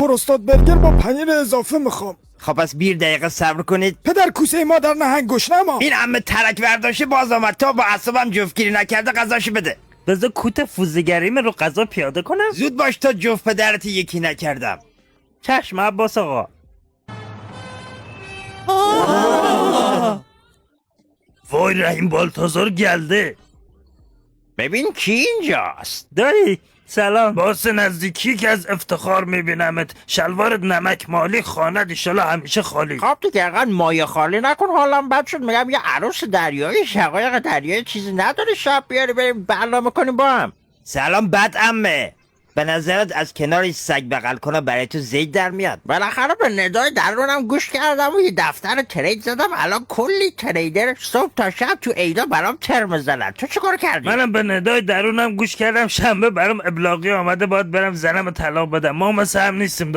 پروستات برگر با پنیر اضافه میخوام. خب پس 1 دقیقه صبر کنید. پدر کوسه مادر نهنگ گوش نما. این عمه ترک برداشته باز آمد تا با اعصابم جفتگیری نکرده غذاشو بده. بذار کوت فوزگریم رو غذا پیاده کنم. زود باش تا جفت پدرت یکی نکردم. چشم عباس آقا. وای رحیم بالتازار گلده. ببین کی اینجاست. دایی سلام. باس نزدیکی که از افتخار میبینمت. شلوارت نمک مالی، خانه ایشالا همیشه خالی. خب دیگه اینقدر مایه خالی نکن، حالم بد شد. میگم یه عروس دریایی، شقایق دریایی چیزی نداری شب بیاری بریم برنامه کنیم با هم؟ سلام بد عمه. به نظرت از کنار سگ بغل کنه برای تو زید در میاد؟ بالاخره به ندای درونم گوش کردم و یه دفتر ترید زدم. الان کلی تریدر صبح تا شب تو ایدا برام ترم زدن. تو چیکار کردی؟ منم به ندای درونم گوش کردم. شنبه برام ابلاغی آمده باید برم زنم طلاق بدم. ما مثل هم نیستیم.